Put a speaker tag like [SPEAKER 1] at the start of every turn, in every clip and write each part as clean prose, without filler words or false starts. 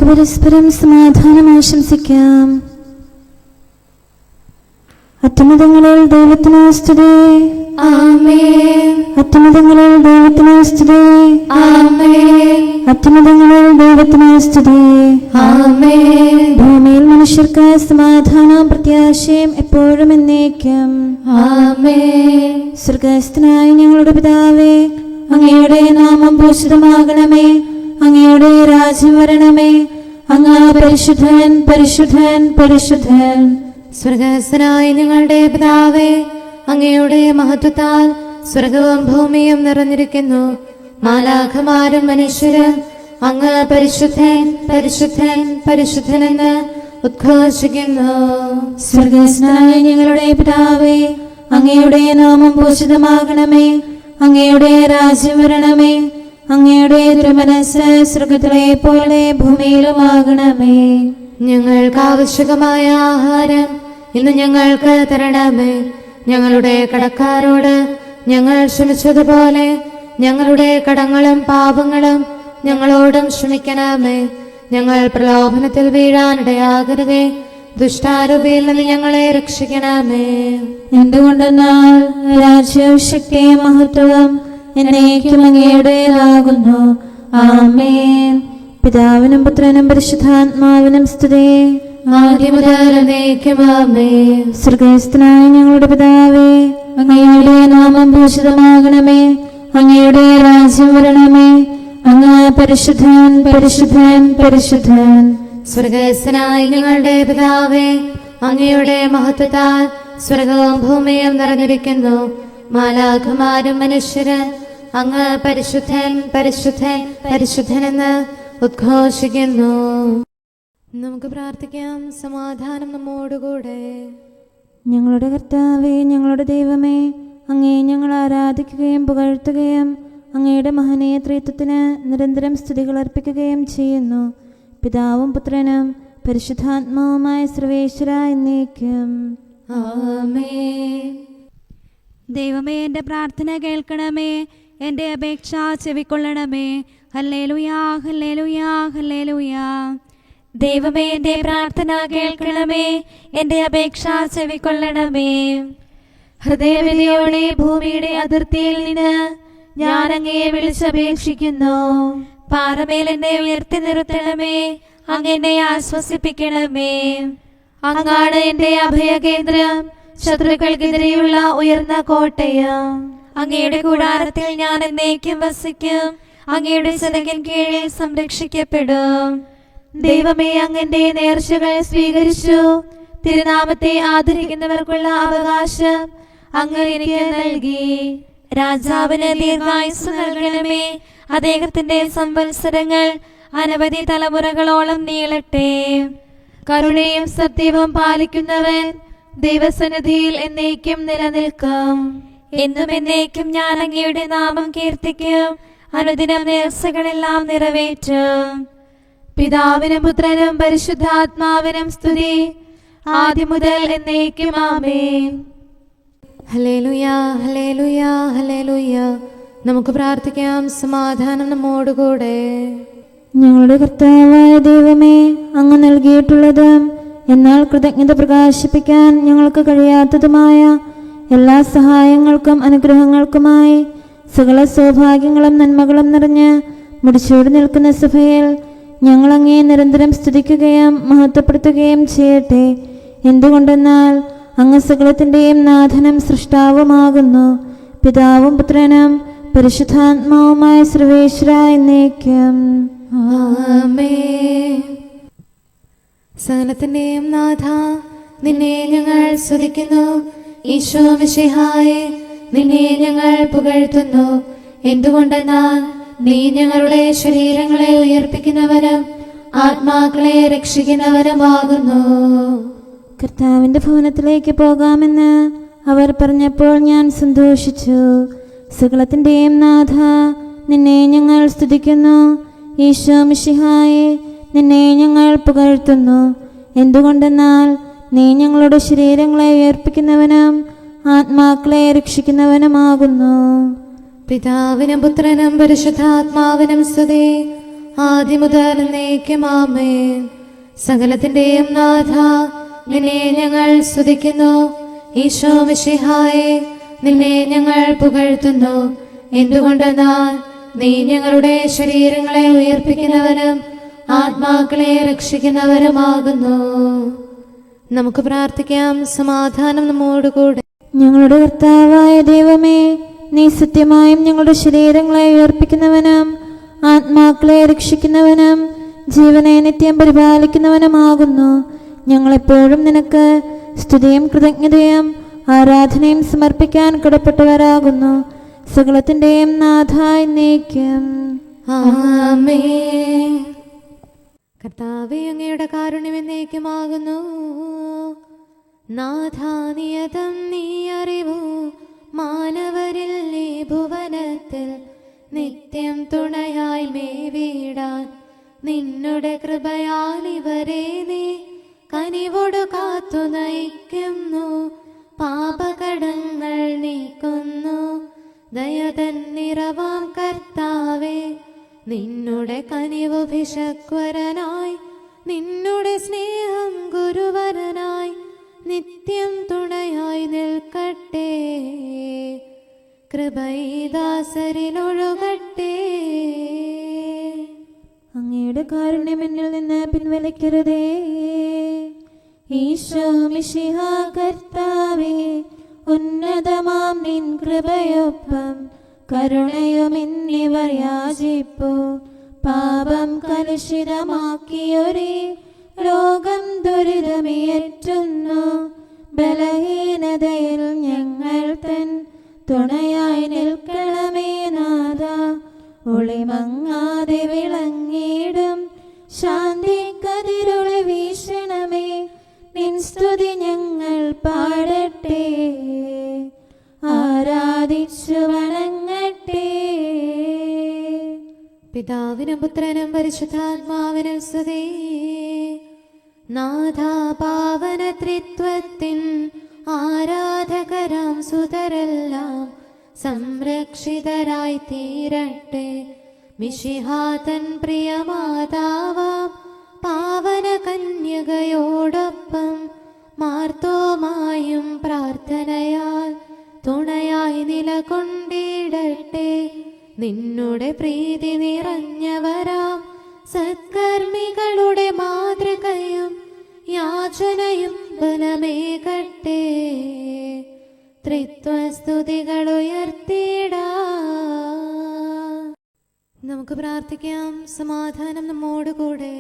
[SPEAKER 1] നമുക്ക് പരസ്പരം സമാധാനം ആശംസിക്കാം. അത്യുന്നതങ്ങളിൽ ദൈവത്തിന് സ്തുതി.
[SPEAKER 2] ആമേൻ.
[SPEAKER 1] അത്യുന്നതങ്ങളിൽ ദൈവത്തിന് സ്തുതി.
[SPEAKER 2] ആമേൻ.
[SPEAKER 1] അത്യുന്നതങ്ങളിൽ ദൈവത്തിന് സ്തുതി.
[SPEAKER 2] ആമേൻ.
[SPEAKER 1] ഭൂമിയിൽ മനുഷ്യർക്ക് സമാധാനവും പ്രത്യാശയും എപ്പോഴും എന്നേക്കും.
[SPEAKER 2] ആമേൻ.
[SPEAKER 1] സ്വർഗ്ഗസ്ഥനായ ഞങ്ങളുടെ പിതാവേ, അങ്ങയുടെ നാമം പൂജിതമാകണമേ. അങ്ങയുടെ രാജ്യം വരണമേ. അങ്ങ് പരിശുദ്ധൻ, പരിശുദ്ധൻ, പരിശുദ്ധൻ.
[SPEAKER 2] സ്വർഗ്ഗസ്ഥനായ ഞങ്ങളുടെ പിതാവേ, അങ്ങയുടെ മഹത്വത്താൽ സ്വർഗവും ഭൂമിയും നിറഞ്ഞിരിക്കുന്നു. മാലാഖമാരും മനുഷ്യരും അങ്ങ് പരിശുദ്ധൻ, പരിശുദ്ധൻ, പരിശുദ്ധനെന്ന് ഉദ്ഘോഷിക്കുന്നു.
[SPEAKER 1] സ്വർഗ്ഗസ്ഥനായ ഞങ്ങളുടെ പിതാവേ, അങ്ങയുടെ നാമം പൂജിതമാകണമേ. അങ്ങയുടെ രാജ്യം വരണമേ. അങ്ങയുടെ തിരുമനസ്സ് സ്വർഗ്ഗത്തിലെ പോലെ ഭൂമിയിലുമാകണമേ.
[SPEAKER 2] ഞങ്ങൾക്ക് ആവശ്യകമായ ആഹാരം ഇന്ന് ഞങ്ങൾക്ക് തരണമേ. ഞങ്ങളുടെ കടക്കാരോട് ഞങ്ങൾ ക്ഷമിച്ചതുപോലെ ഞങ്ങളുടെ കടങ്ങളും പാപങ്ങളും ഞങ്ങളോടും ക്ഷമിക്കണമേ. ഞങ്ങൾ പ്രലോഭനത്തിൽ വീഴാനിടയാകരുതേ. ദുഷ്ടാരൂപിയിൽ നിന്ന് ഞങ്ങളെ രക്ഷിക്കണമേ.
[SPEAKER 1] എന്തുകൊണ്ടെന്നാൽ രാജ്യവും ശക്തിയും മഹത്വവും എന്നേക്കും അങ്ങയുടേതാകുന്നു. ആമേൻ. പിതാവിനും പുത്രനും പരിശുദ്ധാത്മാവിനും സ്തുതി.
[SPEAKER 2] ആദ്യം മുതൽ എന്നേക്കും ആമേൻ.
[SPEAKER 1] സ്വർഗ്ഗസ്ഥനായ ഞങ്ങളുടെ പിതാവേ, അങ്ങയുടെ നാമം പൂജിതമാകണമേ. അങ്ങയുടെ രാജ്യം വരണമേ. അങ്ങ് പരിശുദ്ധൻ, പരിശുദ്ധൻ, പരിശുദ്ധൻ.
[SPEAKER 2] സ്വർഗ്ഗസ്ഥനായ ഞങ്ങളുടെ പിതാവേ, അങ്ങയുടെ മഹത്വത്താൽ സ്വർഗവും ഭൂമിയും നിറഞ്ഞിരിക്കുന്നു. മാലാഖമാരും മനുഷ്യരും അങ്ങ് പരിശുദ്ധൻ, പരിശുദ്ധൻ, പരിശുദ്ധനെന്ന് ഉദ്ഘോഷിക്കുന്നു. നമുക്ക് പ്രാർത്ഥിക്കാം. സമാധാനം നമ്മോടുകൂടെ.
[SPEAKER 1] ഞങ്ങളുടെ കർത്താവേ, ഞങ്ങളുടെ ദൈവമേ, അങ്ങേ ഞങ്ങൾ ആരാധിക്കുകയും പുകഴ്ത്തുകയും അങ്ങയുടെ മഹനീയ ത്രിത്വത്തിന് നിരന്തരം സ്തുതികൾ അർപ്പിക്കുകയും ചെയ്യുന്നു. പിതാവും പുത്രനും പരിശുദ്ധാത്മാവുമായ സർവേശ്വര എന്നേക്കും.
[SPEAKER 2] ആമേൻ.
[SPEAKER 3] ദൈവമേ, എൻ്റെ പ്രാർത്ഥന കേൾക്കണമേ. എൻ്റെ അപേക്ഷ ചെവിക്കൊള്ളണമേ. ഹല്ലേലൂയാ, ഹല്ലേലൂയാ, ഹല്ലേലൂയാ. ദൈവമേ, എൻ്റെ പ്രാർത്ഥന കേൾക്കണമേ. എൻ്റെ അപേക്ഷ ചെവിക്കൊള്ളണമേ. ഹൃദയവിധിയോടെ ഭൂമിയുടെ അതിർത്തിയിൽ നിന്ന് ഞാൻ അങ്ങയെ വിളിച്ചപേക്ഷിക്കുന്നു. പാറമേൽ എന്നെ ഉയർത്തി നിർത്തണമേ. അങ്ങെന്നെ ആശ്വസിപ്പിക്കണമേ. അങ്ങാണ് എൻ്റെ അഭയകേന്ദ്രം, ശത്രുക്കൾക്കെതിരെയുള്ള ഉയർന്ന കോട്ടയം. അങ്ങയുടെ കൂടാരത്തിൽ ഞാൻ എന്നേക്കും വസിക്കും. അങ്ങയുടെ ചിറകിൻ കീഴിൽ സംരക്ഷിക്കപ്പെടും. ദൈവമേ, അങ്ങന്റെ നേർച്ചകൾ സ്വീകരിച്ചു. തിരുനാമത്തെ ആദരിക്കുന്നവർക്കുള്ള അവകാശം അങ്ങ് എനിക്ക് നൽകി. രാജാവിന് ദീർഘായുസ്സ് നൽകണമേ. അദ്ദേഹത്തിന്റെ സംവത്സരങ്ങൾ അനവധി തലമുറകളോളം നീളട്ടെ. കരുണയും സത്യവും പാലിക്കുന്നവൻ ദൈവസന്നിധിയിൽ എന്നേക്കും നിലനിൽക്കും. എന്നും എന്നേക്കും ഞാൻ അങ്ങയുടെ നാമം കീർത്തിക്കും. അനുദിനം നേർച്ചകളെല്ലാം നിറവേറ്റും. പിതാവിനും പുത്രനും പരിശുദ്ധാത്മാവിനും സ്തുതി. ആദ്യം മുതൽ എന്നേക്കും ആമേൻ.
[SPEAKER 2] ഹല്ലേലൂയാ, ഹല്ലേലൂയാ, ഹല്ലേലൂയാ. നമുക്ക് പ്രാർത്ഥിക്കാം. സമാധാനം നമ്മോടുകൂടെ.
[SPEAKER 1] ഞങ്ങളുടെ കർത്താവായ ദൈവമേ, അങ്ങ് നൽകിയിട്ടുള്ളതും എന്നാൽ കൃതജ്ഞത പ്രകാശിപ്പിക്കാൻ ഞങ്ങൾക്ക് കഴിയാത്തതുമായ എല്ലാ സഹായങ്ങൾക്കും അനുഗ്രഹങ്ങൾക്കുമായി സകല സൗഭാഗ്യങ്ങളും നന്മകളും നിറഞ്ഞ് മുടിച്ചൂടി നിൽക്കുന്ന സഭയിൽ ഞങ്ങൾ അങ്ങേ നിരന്തരം സ്തുതിക്കുകയും മഹത്വപ്പെടുത്തുകയും ചെയ്യട്ടെ. എന്തുകൊണ്ടെന്നാൽ അങ്ങ് സകലത്തിൻ്റെയും നാഥനും സൃഷ്ടാവുമാകുന്നു. പിതാവും പുത്രനും പരിശുദ്ധാത്മാവുമായ സർവേശ്വര എന്നേക്കും.
[SPEAKER 2] ആമേൻ. സകലത്തിന്റെയും നാഥ, നിന്നെ ഞങ്ങൾ സ്തുതിക്കുന്നു. ഈശോ മിശിഹായേ, നിന്നെ ഞങ്ങൾ പുകഴ്ത്തുന്നു. എന്തുകൊണ്ടെന്നാൽ നീ ഞങ്ങളുടെ ശരീരങ്ങളെ ഉയർപ്പിക്കുന്നവരും ആത്മാക്കളെ രക്ഷിക്കുന്നവരുമാകുന്നു.
[SPEAKER 1] കർത്താവിൻ്റെ ഭവനത്തിലേക്ക് പോകാമെന്ന് അവർ പറഞ്ഞപ്പോൾ ഞാൻ സന്തോഷിച്ചു. സകലത്തിൻ്റെയും നാഥ, നിന്നെ ഞങ്ങൾ സ്തുതിക്കുന്നു. ഈശോ മിശിഹായേ, നിന്നെ ഞങ്ങൾ പുകഴ്ത്തുന്നു. എന്തുകൊണ്ടെന്നാൽ നീ ഞങ്ങളുടെ ശരീരങ്ങളെ ഉയർപ്പിക്കുന്നവനും ആത്മാക്കളെ രക്ഷിക്കുന്നവനുമാകുന്നു.
[SPEAKER 2] പിതാവിനും പുത്രനും പരിശുദ്ധാത്മാവിനും സ്തുതി. ആദ്യം മുതൽ എന്നേക്കും ആമേൻ. സകലത്തിന്റെയും നാഥ, നിന്നെ ഞങ്ങൾ സ്തുതിക്കുന്നു. ഈശോ മിശിഹായേ, നിന്നെ ഞങ്ങൾ പുകഴ്ത്തുന്നു. എന്തുകൊണ്ടെന്നാൽ നീ ഞങ്ങളുടെ ശരീരങ്ങളെ ഉയർപ്പിക്കുന്നവനും ആത്മാക്കളെ രക്ഷിക്കുന്നവരുമാകുന്നു. നമുക്ക് പ്രാർത്ഥിക്കാം. സമാധാനം നമ്മോടുകൂടെ.
[SPEAKER 1] ഞങ്ങളുടെ കർത്താവായ ദൈവമേ, നീ സത്യമായും ഞങ്ങളുടെ ശരീരങ്ങളെ ഉയർപ്പിക്കുന്നവനും ആത്മാക്കളെ രക്ഷിക്കുന്നവനും ജീവനെ നിത്യം പരിപാലിക്കുന്നവനുമാകുന്നു. ഞങ്ങളെപ്പോഴും നിനക്ക് സ്തുതിയും കൃതജ്ഞതയും ആരാധനയും സമർപ്പിക്കാൻ കടപ്പെട്ടവരാകുന്നു. സകലത്തിന്റെയും നാഥ എന്നേക്കും
[SPEAKER 2] ആമേൻ. കർത്താവേ, അങ്ങയുടെ കാരുണ്യം എന്നേക്കുമാകുന്നു. നാഥാനിയതം നീ അറിവൂ, മാനവരിൽ നീ ഭുവനത്തിൽ നിത്യം തുണയായി മേവിടാൻ നിന്നുടെ കൃപയാൽ ഇവരെ നീ കനിവോട് കാത്തു നയിക്കുന്നു. പാപകടങ്ങൾ നീക്കുന്നു ദയതൻ നിറവാം കർത്താവേ, നിന്നുടെ കനിവ് ഭിഷക്വരനായി, നിന്നുടെ സ്നേഹം ഗുരുവരനായി നിത്യം തുണയായി നിൽക്കട്ടെ. കൃപൈദാസരിലൊഴുകട്ടെ.
[SPEAKER 1] അങ്ങയുടെ കാരുണ്യം എന്നിൽ നിന്ന് പിൻവലിക്കരുതേ. ഈശോ മിശിഹാ കർത്താവേ, ഉന്നതമാം നിൻ കൃപയൊപ്പം കരുണയും എന്നിവർ യാചിപ്പൂ. പാപം കലുഷിതമാക്കിയൊരേ ലോകം ദുരിതമേറ്റുന്നു. ബലഹീനതയിൽ ഞങ്ങൾ തൻ തുണയായി നിൽക്കണമേ നാഥ. ഒളിമങ്ങാതെ വിളങ്ങിടും ശാന്തി കതിരൊളി വീശണമേ. നിൻ സ്തുതി ഞങ്ങൾ പാടട്ടെ, ആരാധിച്ചു വണങ്ങട്ടെ.
[SPEAKER 2] പിതാവിനും പുത്രനും പരിശുദ്ധാത്മാവിനും സ്തുതി. നാഥാ, പാവന ത്രിത്വത്തിൻ ആരാധകരാം സുതരെല്ലാം സംരക്ഷിതരായി തീരട്ടെ. മിശിഹാതൻ പ്രിയമാതാവാം പാവന കന്യകയോടൊപ്പം മാർത്തോമായും പ്രാർത്ഥനയാൽ തുണയായി നിലകൊണ്ടിടട്ടെ. നിന്നുടെ പ്രീതി നിറഞ്ഞവരാം സത്കർമ്മികളുടെ മാതൃകയും യാചനയും ബലമേകട്ടെ. ത്രിത്വസ്തുതികൾ ഉയർത്തിടാം. നമുക്ക് പ്രാർത്ഥിക്കാം. സമാധാനം നമ്മോടുകൂടെ.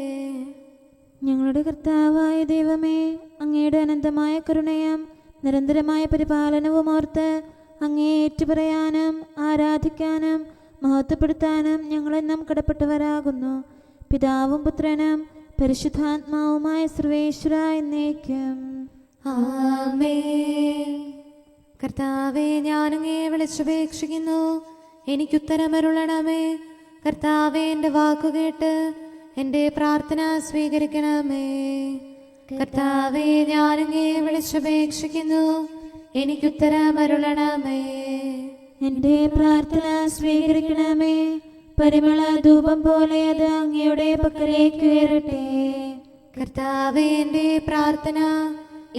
[SPEAKER 1] ഞങ്ങളുടെ കർത്താവായ ദൈവമേ, അങ്ങയുടെ അനന്തമായ കരുണയും നിരന്തരമായ പരിപാലനവും ഓർത്ത് അങ്ങേ ഏറ്റുപറയാനും ആരാധിക്കാനും മഹത്വപ്പെടുത്താനും ഞങ്ങളെന്നും കടപ്പെട്ടവരാകുന്നു. പിതാവും പുത്രനും പരിശുദ്ധാത്മാവുമായ സർവേശ്വര എന്നേക്കും
[SPEAKER 2] ആമേൻ. കർത്താവേ, ഞാനങ്ങേ വിളിച്ചപേക്ഷിക്കുന്നു, എനിക്കുത്തരമരുളണമേ. കർത്താവേ, എൻ്റെ വാക്കുകേട്ട് എൻ്റെ പ്രാർത്ഥന സ്വീകരിക്കണമേ. കർത്താവേ, ഞാനങ്ങേ വിളിച്ചപേക്ഷിക്കുന്നു, എനിക്കുത്തരമരുളണമേ.
[SPEAKER 1] എൻ്റെ പ്രാർത്ഥന സ്വീകരിക്കണമേ. പരിമള ധൂപം പോലെ അത് അങ്ങയുടെ പക്കലേക്ക് ഉയരട്ടെ.
[SPEAKER 2] കർത്താവേ, എൻ്റെ പ്രാർത്ഥന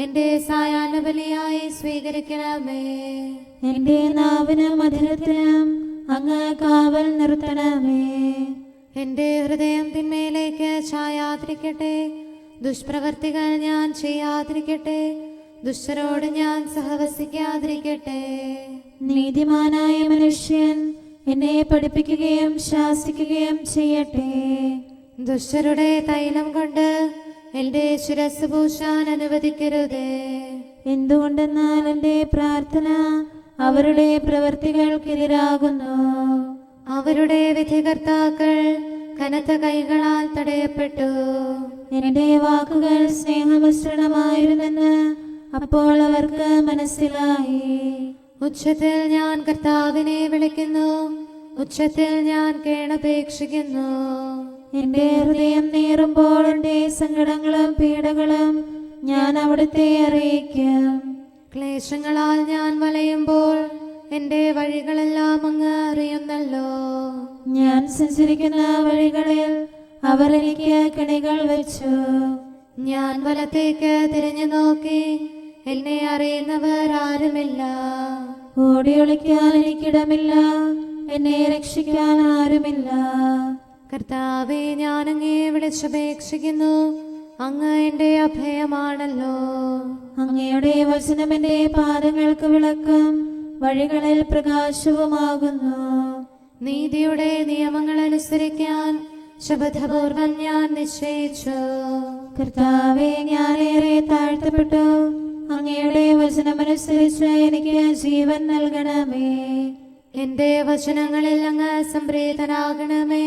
[SPEAKER 2] എൻ്റെ സായാഹ്ന ബലിയായി സ്വീകരിക്കണമേ.
[SPEAKER 1] എൻ്റെ നാവിനും മധുരത്തിനും അങ്ങ് കാവൽ നിർത്തണമേ.
[SPEAKER 2] എൻ്റെ ഹൃദയം തിന്മയിലേക്ക് ചായാതിരിക്കട്ടെ. ദുഷ്പ്രവർത്തികൾ ഞാൻ ചെയ്യാതിരിക്കട്ടെ. ദുഷ്ടരോട് ഞാൻ സഹവസിക്കാതിരിക്കട്ടെ.
[SPEAKER 1] നീതിമാനായ മനുഷ്യൻ എന്നെ പഠിപ്പിക്കുകയും ശാസിക്കുകയും ചെയ്യട്ടെ.
[SPEAKER 2] ദുഷ്ടരുടെ തൈലം കൊണ്ട് എൻ്റെ ശിരസ് പൂശാൻ അനുവദിക്കരുതേ.
[SPEAKER 1] എന്തുകൊണ്ടെന്നാൽ എൻ്റെ പ്രാർത്ഥന അവരുടെ പ്രവൃത്തികൾക്കെതിരാകുന്നു.
[SPEAKER 2] അവരുടെ വിധികർത്താക്കൾ കനത്ത കൈകളാൽ തടയപ്പെട്ടു.
[SPEAKER 1] എൻ്റെ വാക്കുകൾ സ്നേഹമിശ്രണമായിരുന്നെന്ന് അപ്പോൾ അവർക്ക് മനസ്സിലായി.
[SPEAKER 2] ഉച്ചത്തിൽ ഞാൻ കർത്താവിനെ വിളിക്കുന്നു, ഉച്ചത്തിൽ ഞാൻ കേണപേക്ഷിക്കുന്നു.
[SPEAKER 1] എൻ്റെ ഹൃദയം നീറുമ്പോൾ എൻ്റെ സങ്കടങ്ങളും പീഡകളും ഞാൻ അവിടുത്തെ അറിയിക്കും.
[SPEAKER 2] ക്ലേശങ്ങളാൽ ഞാൻ വലയുമ്പോൾ എന്റെ വഴികളെല്ലാം അങ്ങ് അറിയുന്നല്ലോ.
[SPEAKER 1] ഞാൻ സഞ്ചരിക്കുന്ന വഴികളിൽ അവർ എനിക്ക് കെണികൾ വെച്ചു.
[SPEAKER 2] ഞാൻ വലത്തേക്ക് തിരിഞ്ഞു നോക്കി, എന്നെ അറിയുന്നവർ ആരുമില്ല.
[SPEAKER 1] ഓടി ഒളിക്കാൻ എനിക്കിടമില്ല, എന്നെ രക്ഷിക്കാൻ ആരുമില്ല.
[SPEAKER 2] കർത്താവേ, ഞാൻ അങ്ങേ വിളിച്ചപേക്ഷിക്കുന്നു, അങ്ങ് എന്റെ അഭയമാണല്ലോ.
[SPEAKER 1] അങ്ങയുടെ വചനം എന്റെ പാദങ്ങൾക്ക് വിളക്കും, വഴികളിൽ പ്രകാശവുമാകുന്നു.
[SPEAKER 2] നീതിയുടെ നിയമങ്ങൾ അനുസരിക്കാൻ ശപഥപൂർവം ഞാൻ നിശ്ചയിച്ചു.
[SPEAKER 1] കർത്താവേ, ഞാനേറെ താഴ്ത്തപ്പെട്ടു, അങ്ങയുടെ വചനമനുസരിച്ച് എനിക്ക് ജീവൻ നൽകണമേ.
[SPEAKER 2] എന്റെ വചനങ്ങളിൽ അങ്ങ് സംപ്രീതനാകണമേ.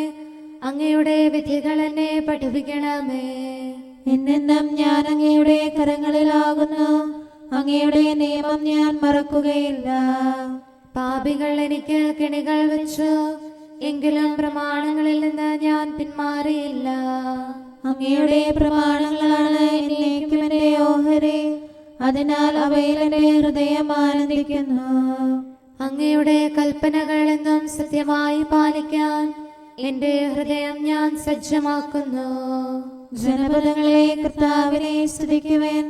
[SPEAKER 2] അങ്ങയുടെ വിധികൾ എന്നെ പഠിപ്പിക്കണമേ.
[SPEAKER 1] എന്നെന്നും ഞാൻ അങ്ങയുടെ കരങ്ങളിലാകുന്നു, അങ്ങയുടെ നിയമം ഞാൻ മറക്കുകയില്ല.
[SPEAKER 2] പാപികൾ എനിക്ക് കെണികൾ വെച്ചു, എങ്കിലും പ്രമാണങ്ങളിൽ നിന്ന് ഞാൻ പിന്മാറിയില്ല.
[SPEAKER 1] അങ്ങയുടെ പ്രമാണങ്ങളാണ് എന്നേക്കും എന്റെ ഓഹരി, അതിനാൽ അവയിൽ എന്റെ ഹൃദയം ആനന്ദിക്കുന്നു.
[SPEAKER 2] അങ്ങയുടെ കൽപ്പനകൾ എന്നും സത്യമായി പാലിക്കാൻ എന്റെ ഹൃദയം ഞാൻ സജ്ജമാക്കുന്നു.
[SPEAKER 1] ജനപദങ്ങളെ കർത്താവിനെ സ്തുതിക്കുവേൻ,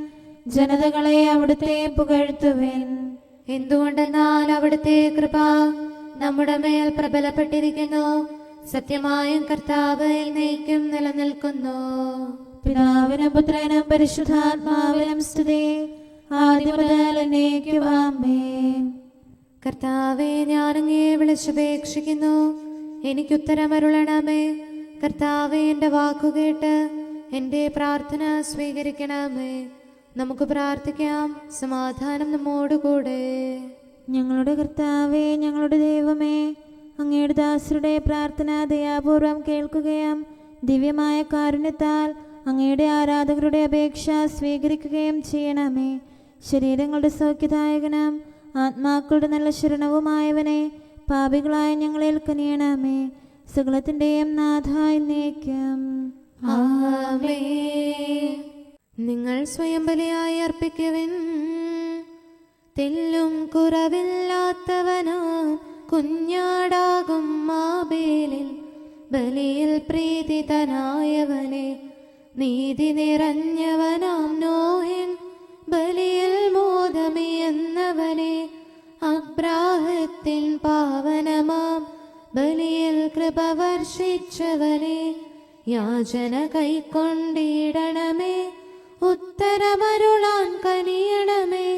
[SPEAKER 1] ജനതകളെ അവിടുത്തെ പുകഴ്ത്തുവേൻ.
[SPEAKER 2] എന്തുകൊണ്ടെന്നാൽ അവിടുത്തെ കൃപ നമ്മുടെ മേൽ പ്രബലപ്പെട്ടിരിക്കുന്നു. സത്യമായും കർത്താവ് എന്നേക്കും നിലനിൽക്കുന്നു.
[SPEAKER 1] പിതാവിനും പുത്രനും പരിശുദ്ധാത്മാവിനും സ്തുതി, ആദ്യം മുതൽ എന്നേക്കും ആമേൻ.
[SPEAKER 2] കർത്താവേ, ഞാൻ അങ്ങേ വിളിച്ചപേക്ഷിക്കുന്നു, എനിക്കുത്തരമരുളണമേ. കർത്താവേ, എൻ്റെ വാക്കുകേട്ട് എൻ്റെ പ്രാർത്ഥന സ്വീകരിക്കണമേ. നമുക്ക് പ്രാർത്ഥിക്കാം. സമാധാനം നമ്മോടുകൂടെ.
[SPEAKER 1] ഞങ്ങളുടെ കർത്താവേ, ഞങ്ങളുടെ ദൈവമേ, അങ്ങയുടെ ദാസരുടെ പ്രാർത്ഥന ദയാപൂർവം കേൾക്കുകയും ദിവ്യമായ കാരുണ്യത്താൽ അങ്ങയുടെ ആരാധകരുടെ അപേക്ഷ സ്വീകരിക്കുകയും ചെയ്യണമേ. ശരീരങ്ങളുടെ സൗഖ്യദായകനും ആത്മാക്കളുടെ നല്ല ശരണവുമായവനെ, പാപികളായ ഞങ്ങളിൽ കനിയണമേ. സകലത്തിൻ്റെയും നാഥായി എന്നേക്കും
[SPEAKER 2] ആമേൻ. നിങ്ങൾ സ്വയം ബലിയായി അർപ്പിക്കുവിൻ. തെല്ലും കുറവില്ലാത്തവനാ കുഞ്ഞാടാകും ആബേലിൽ ബലിയിൽ പ്രീതിതനായവനെ, നീതി നിറഞ്ഞവനാം നോഹിൻ ബലിയിൽ മോദമിയെന്നവനെ, അബ്രാഹത്തിൻ പാവനമാം ബലിയിൽ കൃപ വർഷിച്ചവനെ, യാചന കൈക്കൊണ്ടിടണമേ. ഉത്തരമരുളാൻ കനിയണമേ.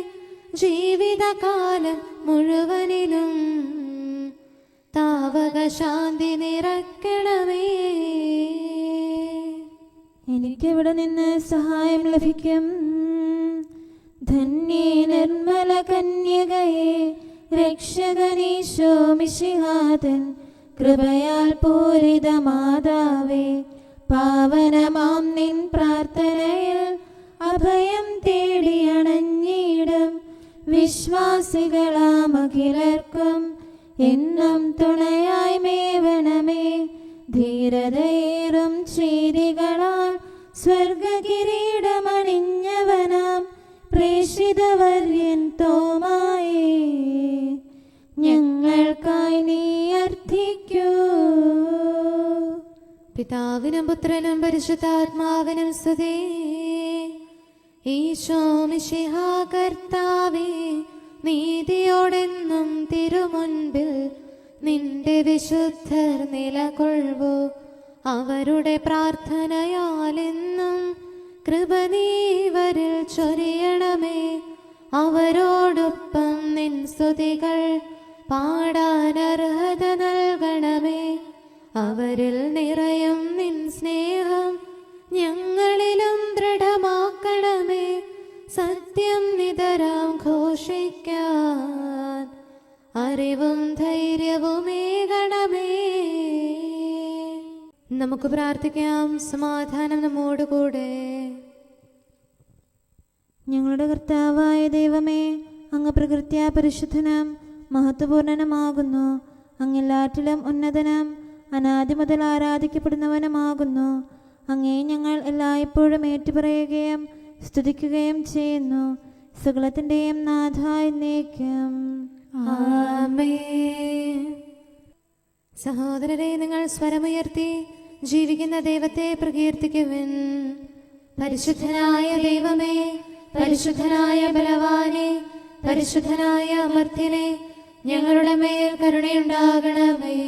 [SPEAKER 2] ജീവിതകാലം മുഴുവനിലും താവക ശാന്തി നിറയ്ക്കണമേ.
[SPEAKER 1] എനിക്കെവിടെ നിന്ന് സഹായം ലഭിക്കും? ധന്യേ നിർമ്മല കന്യകയെ, രക്ഷകനീശോ മിശിഹാതൻ കൃപയാൽ പൂരിത മാതാവേ, പാവനമാം നിൻ പ്രാർത്ഥനയിൽ അഭയം തേടിയണഞ്ഞിടും വിശ്വാസികളാം അഖിലർക്കും എന്നും തുണയായി മേവണമേ. ധീരതയേറും ചെയ്തികളാൽ സ്വർഗകിരീടമണിഞ്ഞവനാം പ്രേഷിതവര്യൻ തോമായേ, ഞങ്ങൾക്കായി നീ അർത്ഥിക്കൂ.
[SPEAKER 2] പിതാവിനും പുത്രനും പരിശുദ്ധാത്മാവിനും സ്തുതി. ഈശോ മിശിഹാ കർത്താവേ, നീതിയോടെന്നും തിരുമുൻപിൽ നിന്റെ വിശുദ്ധർ നിലകൊള്ളൂ. അവരുടെ പ്രാർത്ഥനയാലെന്നും കൃപ നീവരിൽ ചൊരിയണമേ. അവരോടൊപ്പം നിൻ സ്തുതികൾ പാടാൻ അർഹത നൽകണമേ. അവരിൽ നിറയും നിൻ സ്നേഹം ഞങ്ങളിലും ദൃഢമാക്കണമേ. സത്യം നിതരാം ഘോഷിക്കാൻ അറിവും ധൈര്യവുമേകണമേ. നമുക്ക് പ്രാർത്ഥിക്കാം. സമാധാനം നമ്മോടുകൂടെ.
[SPEAKER 1] ഞങ്ങളുടെ കർത്താവായ ദൈവമേ, അങ്ങ് പ്രകൃത്യാ പരിശുദ്ധനും മഹത്വപൂർണനുമാകുന്നു. അങ്ങെല്ലാറ്റിലും ഉന്നതനും അനാദി മുതൽ ആരാധിക്കപ്പെടുന്നവനുമാകുന്നു. അങ്ങേ ഞങ്ങൾ എല്ലായ്പ്പോഴും ഏറ്റുപറയുകയും സ്തുതിക്കുകയും ചെയ്യുന്നു. സകലത്തിൻ്റെയും നാഥായി എന്നേക്കും
[SPEAKER 2] ആമേൻ. സഹോദരരെ, നിങ്ങൾ സ്വരമുയർത്തി ജീവിക്കുന്ന ദൈവത്തെ പ്രകീർത്തിക്കുവിൻ. പരിശുദ്ധനായ ദൈവമേ, പരിശുദ്ധനായ ബലവാനെ, പരിശുദ്ധനായ അമർത്യനെ, ഞങ്ങളുടെ മേൽ കരുണയുണ്ടാകണമേ.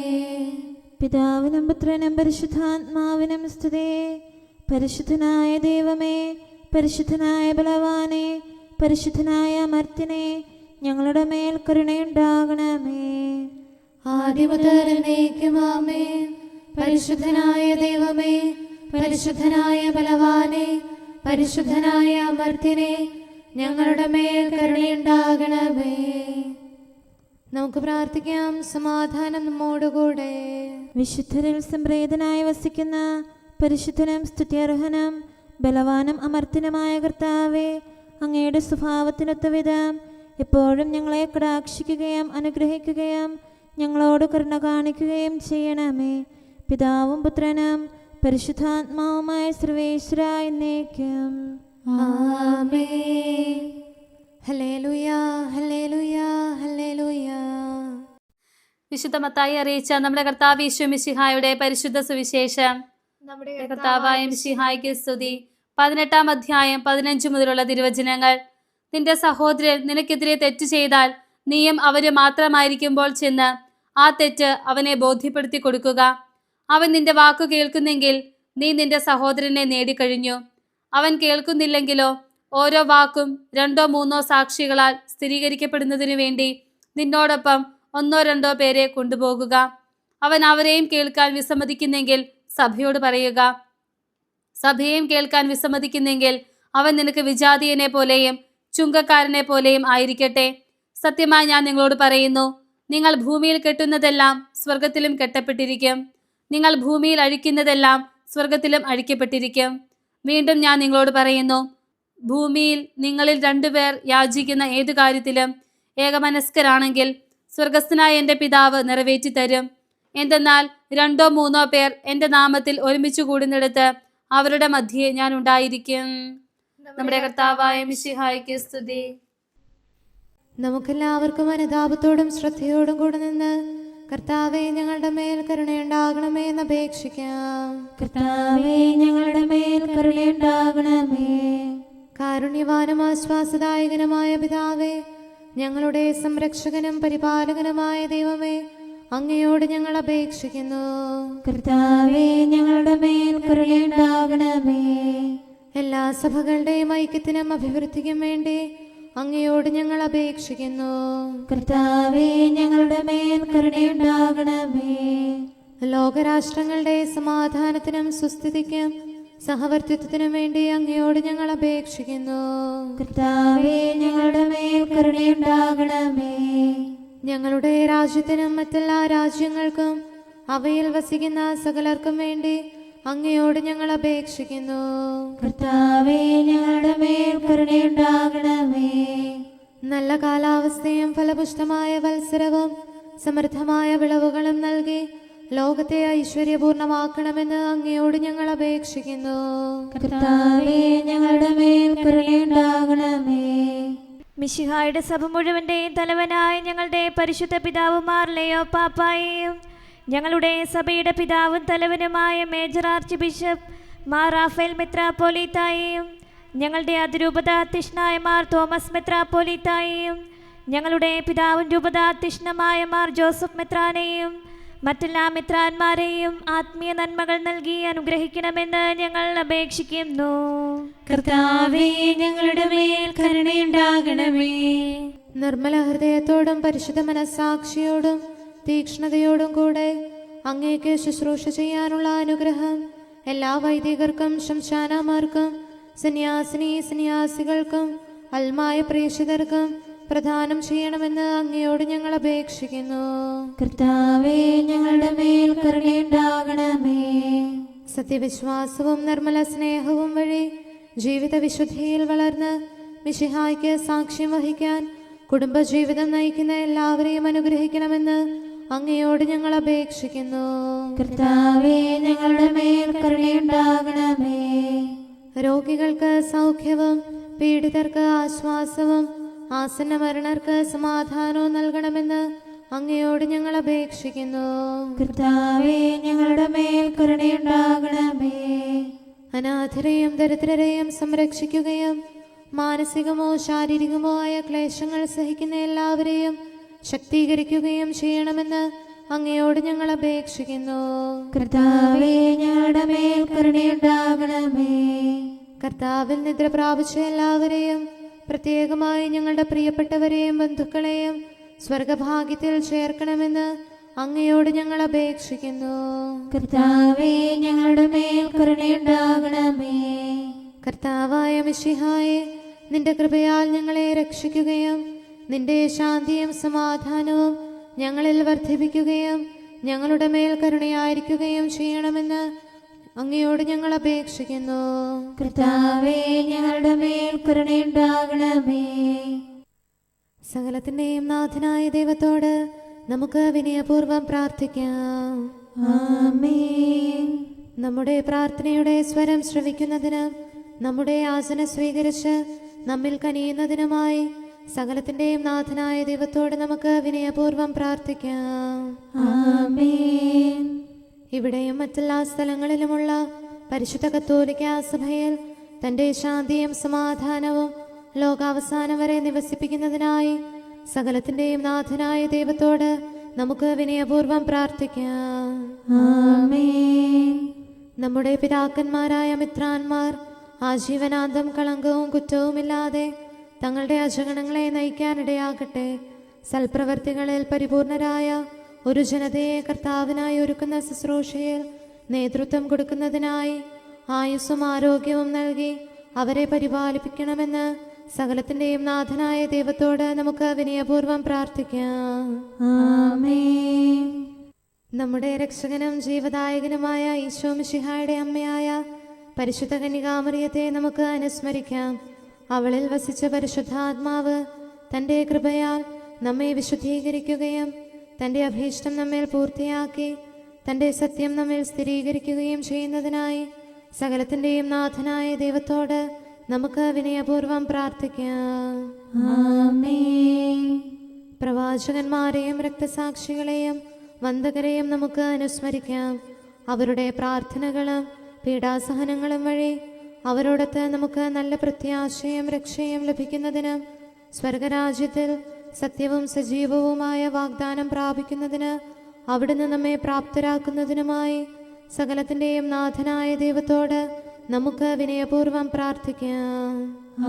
[SPEAKER 1] പിതാവിനും പുത്രനും പരിശുദ്ധാത്മാവിനും സ്തുതി. പരിശുദ്ധനായ ദൈവമേ, പരിശുദ്ധനായ ബലവാനെ, പരിശുദ്ധനായ അമർത്യനെ, ഞങ്ങളുടെ മേൽ കരുണയുണ്ടാകണമേ.
[SPEAKER 2] ആദിമുതൽ എന്നേക്കും ആമേൻ. പരിശുദ്ധനായ ദൈവമേ, പരിശുദ്ധനായ ബലവാനെ, പരിശുദ്ധനായ അമർത്യനെ, ഞങ്ങളുടെ മേൽ കരുണയുണ്ടാകണമേ. നമുക്ക് പ്രാർത്ഥിക്കാം. സമാധാനം നമ്മോടുകൂടെ.
[SPEAKER 1] വിശുദ്ധരിൽ സംപ്രീതനായി വസിക്കുന്ന പരിശുദ്ധനും സ്തുത്യർഹനും ബലവാനും അമർത്യനുമായ കർത്താവേ, അങ്ങയുടെ സ്വഭാവത്തിനൊത്ത വിധം എപ്പോഴും ഞങ്ങളെ കടാക്ഷിക്കുകയും അനുഗ്രഹിക്കുകയും ഞങ്ങളോട് കരുണ കാണിക്കുകയും ചെയ്യണമേ. പിതാവും പുത്രനും പരിശുദ്ധാത്മാവുമായ സർവേശ്വര എന്നേക്കും.
[SPEAKER 2] ആമേൻ. ഹല്ലേലൂയ, ഹല്ലേലൂയ, ഹല്ലേലൂയ.
[SPEAKER 4] വിശുദ്ധ മത്തായി അറിയിച്ച നമ്മുടെ കർത്താവ് യേശു മിശിഹായുടെ പരിശുദ്ധ സുവിശേഷം. നമ്മുടെ കർത്താവായ മിശിഹായ്ക്ക് സ്തുതി. 18-ാം അധ്യായം 15 മുതലുള്ള തിരുവചനങ്ങൾ. നിന്റെ സഹോദരൻ നിനക്കെതിരെ തെറ്റ് ചെയ്താൽ നീയും അവര് മാത്രമായിരിക്കുമ്പോൾ ചെന്ന് ആ തെറ്റ് അവനെ ബോധ്യപ്പെടുത്തി കൊടുക്കുക. അവൻ നിന്റെ വാക്കു കേൾക്കുന്നെങ്കിൽ നീ നിന്റെ സഹോദരനെ നേടിക്കഴിഞ്ഞു. അവൻ കേൾക്കുന്നില്ലെങ്കിലോ ഓരോ വാക്കും 2-3 സാക്ഷികളാൽ സ്ഥിരീകരിക്കപ്പെടുന്നതിനു വേണ്ടി നിന്നോടൊപ്പം 1-2 പേരെ കൊണ്ടുപോകുക. അവൻ അവരെയും കേൾക്കാൻ വിസമ്മതിക്കുന്നെങ്കിൽ സഭയോട് പറയുക. സഭയെയും കേൾക്കാൻ വിസമ്മതിക്കുന്നെങ്കിൽ അവൻ നിനക്ക് വിജാതീയനെ പോലെയും ചുങ്കക്കാരനെ പോലെയും ആയിരിക്കട്ടെ. സത്യമായി ഞാൻ നിങ്ങളോട് പറയുന്നു, നിങ്ങൾ ഭൂമിയിൽ കെട്ടുന്നതെല്ലാം സ്വർഗത്തിലും കെട്ടപ്പെട്ടിരിക്കും, നിങ്ങൾ ഭൂമിയിൽ അഴിക്കുന്നതെല്ലാം സ്വർഗത്തിലും അഴിക്കപ്പെട്ടിരിക്കും. വീണ്ടും ഞാൻ നിങ്ങളോട് പറയുന്നു, ഭൂമിയിൽ നിങ്ങളിൽ 2 പേർ യാചിക്കുന്ന ഏതു കാര്യത്തിലും ഏകമനസ്കരാണെങ്കിൽ സ്വർഗസ്ഥനായ എൻ്റെ പിതാവ് നിറവേറ്റി തരും. എന്തെന്നാൽ 2-3 പേർ എൻ്റെ നാമത്തിൽ ഒരുമിച്ച് കൂടുന്നിടത്ത് അവരുടെ മധ്യേ ഞാൻ ഉണ്ടായിരിക്കും. നമ്മുടെ കർത്താവായ മിശിഹായ്ക്ക് സ്തുതി.
[SPEAKER 2] നമുക്കെല്ലാവർക്കും അനുതാപത്തോടും ശ്രദ്ധയോടും കൂടെ നിന്ന് കർത്താവേ, ഞങ്ങളുടെ മേൽ കരുണയുണ്ടാകണമേ എന്ന് അപേക്ഷിക്കാം.
[SPEAKER 1] കർത്താവേ, ഞങ്ങളുടെ മേൽ കരുണയുണ്ടാകണമേ.
[SPEAKER 2] കാരുണ്യവാനും ആശ്വാസദായകനുമായ പിതാവേ, ഞങ്ങളുടെ സംരക്ഷകനും പരിപാലകനുമായ ദൈവമേ, അങ്ങയോട് ഞങ്ങൾ അപേക്ഷിക്കുന്നു.
[SPEAKER 1] കർത്താവേ, ഞങ്ങളുടെ മേൽ കരുണയുണ്ടാകണമേ.
[SPEAKER 2] എല്ലാ സഭകളുടെയും ഐക്യത്തിനും അഭിവൃദ്ധിക്കും വേണ്ടി അങ്ങയോട് ഞങ്ങൾ അപേക്ഷിക്കുന്നു.
[SPEAKER 1] കർത്താവേ, ഞങ്ങളുടെ മേൽ കരുണയുണ്ടാകണമേ.
[SPEAKER 2] ലോകരാഷ്ട്രങ്ങളുടെ സമാധാനത്തിനും സുസ്ഥിതിക്കും സഹവർത്തിത്വത്തിനും വേണ്ടി അങ്ങയോട് ഞങ്ങൾ അപേക്ഷിക്കുന്നു.
[SPEAKER 1] കർത്താവേ, ഞങ്ങളുടെ മേൽ കരുണയുണ്ടാകണമേ.
[SPEAKER 2] ഞങ്ങളുടെ രാജ്യത്തിനും മറ്റെല്ലാ രാജ്യങ്ങൾക്കും അവയിൽ വസിക്കുന്ന സകലർക്കും വേണ്ടി അങ്ങയോട് ഞങ്ങൾ അപേക്ഷിക്കുന്നു.
[SPEAKER 1] കർത്താവേ, ഞങ്ങളുടെ മേൽ കരുണയുണ്ടാകണമേ.
[SPEAKER 2] നല്ല കാലാവസ്ഥയും ഫലപുഷ്ടമായ വത്സരവും സമൃദ്ധമായ വിളവുകളും നൽകി ലോകത്തെ ഐശ്വര്യപൂർണമാക്കണമെന്ന് അങ്ങയോട് ഞങ്ങൾ അപേക്ഷിക്കുന്നു.
[SPEAKER 1] കർത്താവേ, ഞങ്ങളുടെ മേൽ കരുണയുണ്ടാകണമേ.
[SPEAKER 3] മിശിഹായുടെ സഭ മുഴുവൻ്റെയും തലവനായ ഞങ്ങളുടെ പരിശുദ്ധ പിതാവുമാർ ലെയോ പാപ്പായെയും ഞങ്ങളുടെ സഭയുടെ പിതാവും തലവനുമായ major archbishop Mar Raphael മെത്രാപ്പോലീത്തായെയും ഞങ്ങളുടെ അതിരൂപതാധ്യക്ഷനായ മാർ തോമസ് മെത്രാപ്പോലീത്തായെയും ഞങ്ങളുടെ പിതാവും രൂപതാധ്യക്ഷനുമായ മാർ ജോസഫ് മെത്രാനെയും മറ്റെല്ലാ മെത്രാന്മാരെയും ആത്മീയ നന്മകൾ നൽകി അനുഗ്രഹിക്കണമെന്ന് ഞങ്ങൾ അപേക്ഷിക്കുന്നു.
[SPEAKER 1] കർത്താവേ, ഞങ്ങളുടെ മേൽ കരുണയുണ്ടാകണമേ.
[SPEAKER 2] നിർമ്മല ഹൃദയത്തോടും പരിശുദ്ധ മനസ്സാക്ഷിയോടും തീക്ഷ്ണതയോടും കൂടെ അങ്ങേക്ക് ശുശ്രൂഷ ചെയ്യാനുള്ള അനുഗ്രഹം എല്ലാ വൈദികർക്കും ശംശാനമാർക്കും സന്യാസികൾക്കും അൽമായ പ്രേക്ഷിതർക്കും പ്രദാനം ചെയ്യണമെന്ന് അങ്ങയോട് ഞങ്ങൾ അപേക്ഷിക്കുന്നു.
[SPEAKER 1] കർത്താവേ, ഞങ്ങളുടെ മേൽ കരുണയുണ്ടാകണമേ.
[SPEAKER 2] സത്യവിശ്വാസവും നിർമ്മല സ്നേഹവും വഴി ജീവിത വിശുദ്ധിയിൽ വളർന്ന് മിശിഹായ്ക്ക് സാക്ഷ്യം വഹിക്കാൻ കുടുംബജീവിതം നയിക്കുന്ന എല്ലാവരെയും അനുഗ്രഹിക്കണമെന്ന് അങ്ങയോട് ഞങ്ങൾ അപേക്ഷിക്കുന്നു.
[SPEAKER 1] കർത്താവേ, ഞങ്ങളുടെ മേൽ കരുണയുണ്ടാകണമേ.
[SPEAKER 2] രോഗികൾക്ക് സൗഖ്യവും പീഡിതർക്ക് ആശ്വാസവും ആസന്ന മരണർക്ക് സമാധാനവും നൽകണമെന്ന് അങ്ങയോട് ഞങ്ങൾ അപേക്ഷിക്കുന്നു.
[SPEAKER 1] കർത്താവേ, ഞങ്ങളുടെ മേൽ കരുണയുണ്ടാകണമേ.
[SPEAKER 2] അനാഥരെയും ദരിദ്രരെയും സംരക്ഷിക്കുകയും മാനസികമോ ശാരീരികമോ ആയ ക്ലേശങ്ങൾ സഹിക്കുന്ന എല്ലാവരെയും ശക്തീകരിക്കുകയും ചെയ്യണമെന്ന് അങ്ങയോട് ഞങ്ങൾ അപേക്ഷിക്കുന്നു.
[SPEAKER 1] കർത്താവേ, ഞങ്ങളുടെ മേൽ കരുണയുണ്ടാകണമേ.
[SPEAKER 2] കർത്താവിൽ നിദ്ര പ്രാപിച്ച എല്ലാവരെയും, പ്രത്യേകമായി ഞങ്ങളുടെ പ്രിയപ്പെട്ടവരെയും ബന്ധുക്കളെയും സ്വർഗഭാഗ്യത്തിൽ ചേർക്കണമെന്ന് അങ്ങയോട് ഞങ്ങൾ അപേക്ഷിക്കുന്നു.
[SPEAKER 1] കർത്താവേ, ഞങ്ങളുടെ മേൽ കരുണയുണ്ടാകണമേ.
[SPEAKER 2] കർത്താവായ മിശിഹായെ, നിന്റെ കൃപയാൽ ഞങ്ങളെ രക്ഷിക്കുകയും നിന്റെ ശാന്തിയും സമാധാനവും ഞങ്ങളിൽ വർദ്ധിപ്പിക്കുകയും ഞങ്ങളുടെ മേൽ കരുണയായിരിക്കുകയും ചെയ്യണമെന്ന് അങ്ങയോട് ഞങ്ങൾ അപേക്ഷിക്കുന്നു.
[SPEAKER 1] കർത്താവേ, ഞങ്ങളുടെ മേൽ കരുണയുണ്ടാകണമേ.
[SPEAKER 2] സകലത്തിന്റെയും നാഥനായ ദൈവത്തോട് നമുക്ക് വിനയപൂർവ്വം പ്രാർത്ഥിക്കാം.
[SPEAKER 1] ആമേൻ.
[SPEAKER 2] നമ്മുടെ പ്രാർത്ഥനയുടെ സ്വരം ശ്രവിക്കുന്നതിനും നമ്മുടെ യാചന സ്വീകരിച്ച് നമ്മിൽ കനിയുന്നതിനുമായി സകലത്തിന്റെയും നാഥനായ ദൈവത്തോട് നമുക്ക് വിനയപൂർവ്വം പ്രാർത്ഥിക്കാം.
[SPEAKER 1] ആമേൻ.
[SPEAKER 2] ഇവിടെയും മറ്റെല്ലാ സ്ഥലങ്ങളിലുമുള്ള പരിശുദ്ധ കത്തോലിക്കാ സഭയിൽ തന്റെ ശാന്തിയും സമാധാനവും ലോകാവസാനം വരെ നിവസിപ്പിക്കുന്നതിനായി സകലത്തിന്റെയും നാഥനായ ദൈവത്തോട് നമുക്ക് വിനയപൂർവ്വം പ്രാർത്ഥിക്കാം.
[SPEAKER 1] ആമേൻ.
[SPEAKER 2] നമ്മുടെ പിതാക്കന്മാരായ മിത്രാന്മാർ ആജീവനാന്തം കളങ്കവും കുറ്റവുമില്ലാതെ തങ്ങളുടെ അജഗണങ്ങളെ നയിക്കാനിടയാകട്ടെ. സൽപ്രവർത്തികളിൽ പരിപൂർണരായ ഒരു ജനതയെ കർത്താവിനായി ഒരുക്കുന്ന ശുശ്രൂഷയിൽ നേതൃത്വം കൊടുക്കുന്നതിനായി ആയുസ്സും ആരോഗ്യവും നൽകി അവരെ പരിപാലിപ്പിക്കണമെന്ന് സകലത്തിന്റെയും നാഥനായ ദൈവത്തോട് നമുക്ക് വിനയപൂർവ്വം പ്രാർത്ഥിക്കാം.
[SPEAKER 1] ആമേൻ.
[SPEAKER 2] നമ്മുടെ രക്ഷകനും ജീവദായകനുമായ ഈശോ മിശിഹായുടെ അമ്മയായ പരിശുദ്ധ കന്യകാമറിയത്തെ നമുക്ക് അനുസ്മരിക്കാം. അവളിൽ വസിച്ച പരിശുദ്ധാത്മാവ് തൻ്റെ കൃപയാൽ നമ്മെ വിശുദ്ധീകരിക്കുകയും തൻ്റെ അഭീഷ്ടം നമ്മിൽ പൂർത്തിയാക്കി തൻ്റെ സത്യം നമ്മിൽ സ്ഥിരീകരിക്കുകയും ചെയ്യുന്നതിനായി സകലത്തിൻ്റെയും നാഥനായ ദൈവത്തോട് നമുക്ക് വിനയപൂർവ്വം പ്രാർത്ഥിക്കാം.
[SPEAKER 1] ആമേൻ.
[SPEAKER 2] പ്രവാചകന്മാരെയും രക്തസാക്ഷികളെയും വന്ദകരെയും നമുക്ക് അനുസ്മരിക്കാം. അവരുടെ പ്രാർത്ഥനകളും പീഡാസഹനങ്ങളും വഴി അവരോടൊത്ത് നമുക്ക് നല്ല പ്രത്യാശയും രക്ഷയും ലഭിക്കുന്നതിനും സ്വർഗരാജ്യത്തിൽ സത്യവും സജീവവുമായ വാഗ്ദാനം പ്രാപിക്കുന്നതിന് അവിടുന്ന് നമ്മെ പ്രാപ്തരാക്കുന്നതിനുമായി സകലത്തിൻ്റെയും നാഥനായ ദൈവത്തോട് നമുക്ക് വിനയപൂർവ്വം പ്രാർത്ഥിക്കാം.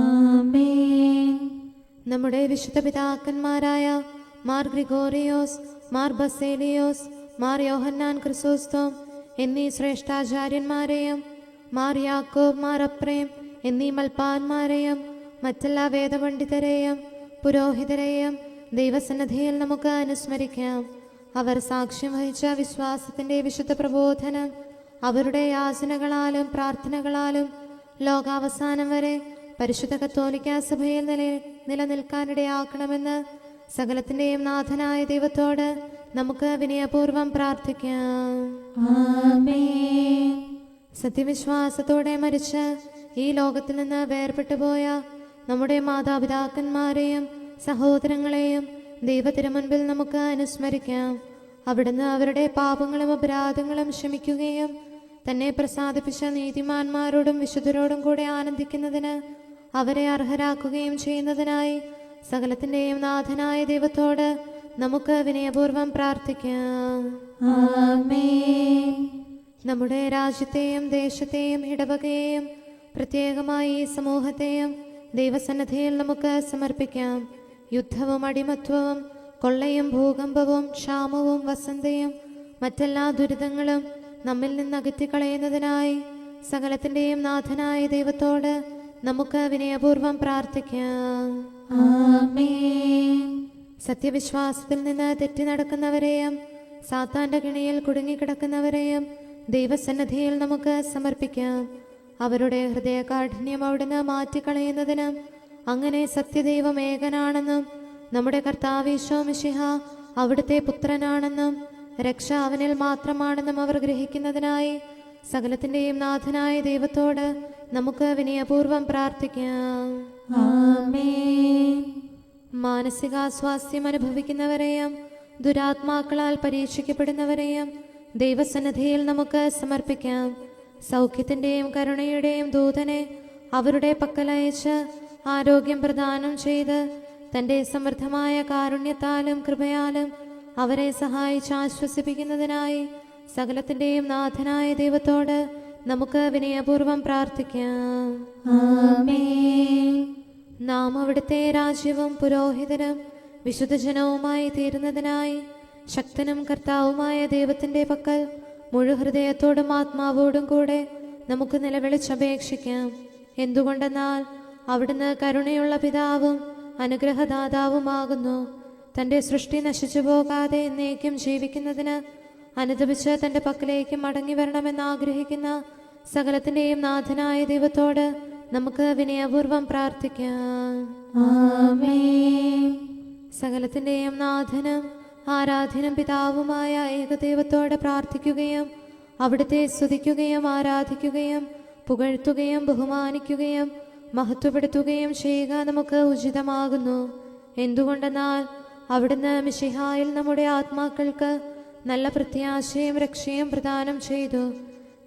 [SPEAKER 1] ആമേൻ.
[SPEAKER 2] നമ്മുടെ വിശുദ്ധ പിതാക്കന്മാരായ മാർ ഗ്രിഗോറിയോസ്, മാർ ബസേലിയോസ്, മാർ യോഹന്നാൻ ക്രിസോസ്തോം എന്നീ ശ്രേഷ്ഠാചാര്യന്മാരെയും മാർ യാക്കോബ്, മാർ അപ്രേം എന്നീ മൽപ്പാന്മാരെയും മറ്റെല്ലാ വേദപണ്ഡിതരെയും പുരോഹിതരെയും ദൈവസന്നിധിയിൽ നമുക്ക് അനുസ്മരിക്കാം. അവർ സാക്ഷ്യം വഹിച്ച വിശ്വാസത്തിൻ്റെ വിശുദ്ധ പ്രബോധനം അവരുടെ യാചനകളാലും പ്രാർത്ഥനകളാലും ലോകാവസാനം വരെ പരിശുദ്ധ കത്തോലിക്കാ സഭയിൽ നിലനിൽക്കാനിടയാക്കണമെന്ന് സകലത്തിൻ്റെയും നാഥനായ ദൈവത്തോട് നമുക്ക് വിനയപൂർവ്വം പ്രാർത്ഥിക്കാം.
[SPEAKER 1] ആമേൻ.
[SPEAKER 2] സത്യവിശ്വാസത്തോടെ മരിച്ച് ഈ ലോകത്തിൽ നിന്ന് വേർപെട്ടുപോയ നമ്മുടെ മാതാപിതാക്കന്മാരെയും സഹോദരങ്ങളെയും ദൈവത്തിരുമുൻപിൽ നമുക്ക് അനുസ്മരിക്കാം. അവിടുന്ന് അവരുടെ പാപങ്ങളും അപരാധങ്ങളും ക്ഷമിക്കുകയും തന്നെ പ്രസാദിപ്പിച്ച നീതിമാന്മാരോടും വിശുദ്ധരോടും കൂടെ ആനന്ദിക്കുന്നതിന് അവരെ അർഹരാക്കുകയും ചെയ്യുന്നതിനായി സകലത്തിൻ്റെയും നാഥനായ ദൈവത്തോട് നമുക്ക് വിനയപൂർവ്വം പ്രാർത്ഥിക്കാം.
[SPEAKER 1] ആമേൻ.
[SPEAKER 2] നമ്മുടെ രാജ്യത്തെയും ദേശത്തെയും ഇടവകയെയും പ്രത്യേകമായി ഈ സമൂഹത്തെയും ദൈവസന്നിധിയിൽ നമുക്ക് സമർപ്പിക്കാം. യുദ്ധവും അടിമത്വവും കൊള്ളയും ഭൂകമ്പവും ക്ഷാമവും വസന്തയും മറ്റെല്ലാ ദുരിതങ്ങളും നമ്മിൽ നിന്ന് അകറ്റിക്കളയുന്നതിനായി സകലത്തിൻ്റെയും നാഥനായ ദൈവത്തോട് നമുക്ക് വിനയപൂർവ്വം പ്രാർത്ഥിക്കാം.
[SPEAKER 1] ആമേൻ.
[SPEAKER 2] സത്യവിശ്വാസത്തിൽ നിന്ന് തെറ്റി നടക്കുന്നവരെയും സാത്താന്റെ കിണിയിൽ കുടുങ്ങിക്കിടക്കുന്നവരെയും ദൈവസന്നിധിയിൽ നമുക്ക് സമർപ്പിക്കാം. അവരുടെ ഹൃദയകാഠിന്യം അവിടുന്ന് മാറ്റിക്കളയുന്നതിനും അങ്ങനെ സത്യദൈവം ഏകനാണെന്നും നമ്മുടെ കർത്താവ് ഈശോ മിശിഹ അവിടുത്തെ പുത്രനാണെന്നും രക്ഷ അവനിൽ മാത്രമാണെന്നും അവർ ഗ്രഹിക്കുന്നതിനായി സകലത്തിൻ്റെയും നാഥനായ ദൈവത്തോട് നമുക്ക് വിനയപൂർവ്വം പ്രാർത്ഥിക്കാം.
[SPEAKER 1] ആമേൻ.
[SPEAKER 2] മാനസികാസ്വാസ്ഥ്യം അനുഭവിക്കുന്നവരെയും ദുരാത്മാക്കളാൽ പരീക്ഷിക്കപ്പെടുന്നവരെയും ദൈവസന്നിധിയിൽ നമുക്ക് സമർപ്പിക്കാം. സൗഖ്യത്തിൻ്റെയും കരുണയുടെയും ദൂതനെ അവരുടെ പക്കലയച്ച് ആരോഗ്യം പ്രദാനം ചെയ്ത് തൻ്റെ സമൃദ്ധമായ കാരുണ്യത്താലും കൃപയാലും അവരെ സഹായിച്ച് ആശ്വസിപ്പിക്കുന്നതിനായി സകലത്തിൻ്റെയും നാഥനായ ദൈവത്തോട് നമുക്ക് വിനയപൂർവ്വം പ്രാർത്ഥിക്കാം.
[SPEAKER 1] ആമേൻ.
[SPEAKER 2] നാം അവിടുത്തെ രാജ്യവും പുരോഹിതനും വിശുദ്ധജനവുമായി തീരുന്നതിനായി ശക്തനും കർത്താവുമായ ദൈവത്തിൻ്റെ പക്കൽ മുഴുഹൃദയത്തോടും ആത്മാവോടും കൂടെ നമുക്ക് നിലവിളിച്ചപേക്ഷിക്കാം. എന്തുകൊണ്ടെന്നാൽ അവിടുന്ന് കരുണയുള്ള പിതാവും അനുഗ്രഹദാതാവുമാകുന്നു. തൻ്റെ സൃഷ്ടി നശിച്ചു പോകാതെ എന്നേക്കും ജീവിക്കുന്നതിന് അനുദപിച്ച് തൻ്റെ പക്കലേക്ക് മടങ്ങി വരണമെന്ന് ആഗ്രഹിക്കുന്ന സകലത്തിൻ്റെയും നാഥനായ ദൈവത്തോട് നമുക്ക് വിനയപൂർവ്വം പ്രാർത്ഥിക്കാം.
[SPEAKER 1] ആമേൻ.
[SPEAKER 2] സകലത്തിൻ്റെയും നാഥനും ആരാധ്യനും പിതാവുമായ ഏകദൈവത്തോട് പ്രാർത്ഥിക്കുകയും അവിടുത്തെ സ്തുതിക്കുകയും ആരാധിക്കുകയും പുകഴ്ത്തുകയും ബഹുമാനിക്കുകയും മഹത്വപ്പെടുത്തുകയും ചെയ്യുക നമുക്ക് ഉചിതമാകുന്നു. എന്തുകൊണ്ടെന്നാൽ അവിടുന്ന് മിശിഹായിൽ നമ്മുടെ ആത്മാക്കൾക്ക് നല്ല പ്രത്യാശയും രക്ഷയും പ്രദാനം ചെയ്തു.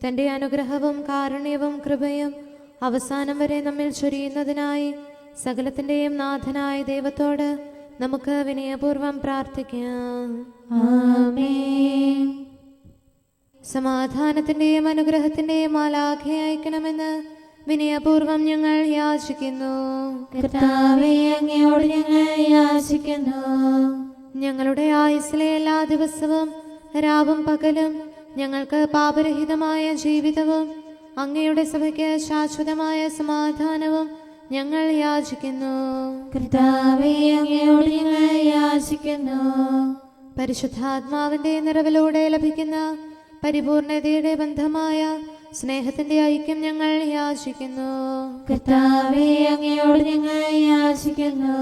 [SPEAKER 2] തൻ്റെ അനുഗ്രഹവും കാരുണ്യവും കൃപയും അവസാനം വരെ നമ്മിൽ ചൊരിയുന്നതിനായി സകലത്തിൻ്റെയും നാഥനായ ദൈവത്തോട് നമുക്ക് വിനയപൂർവ്വം പ്രാർത്ഥിക്കാം.
[SPEAKER 1] ആമേൻ.
[SPEAKER 2] സമാധാനത്തിൻ്റെയും അനുഗ്രഹത്തിൻ്റെയും മാലാഖയെ അയക്കണമെന്ന് വിനയപൂർവ്വം ഞങ്ങൾ യാചിക്കുന്നു.
[SPEAKER 1] കർത്താവേ, അങ്ങയോട് ഞങ്ങൾ യാചിക്കുന്നു.
[SPEAKER 2] ഞങ്ങളുടെ ആയുസ്സിലെ എല്ലാ ദിവസവും രാവും പകലും ഞങ്ങൾക്ക് പാപരഹിതമായ ജീവിതവും അങ്ങയുടെ സഭയ്ക്ക് ശാശ്വതമായ സമാധാനവും ഞങ്ങൾ യാചിക്കുന്നു.
[SPEAKER 1] കർത്താവേ, അങ്ങയോട് ഞങ്ങൾ യാചിക്കുന്നു.
[SPEAKER 2] പരിശുദ്ധാത്മാവിന്റെ നിറവിലൂടെ ലഭിക്കുന്ന പരിപൂർണതയുടെ ബന്ധമായ സ്നേഹത്തിന്റെ ഐക്യം ഞങ്ങൾ യാചിക്കുന്നു.
[SPEAKER 1] കർത്താവേ, അങ്ങയോട് ഞങ്ങൾ യാചിക്കുന്നു.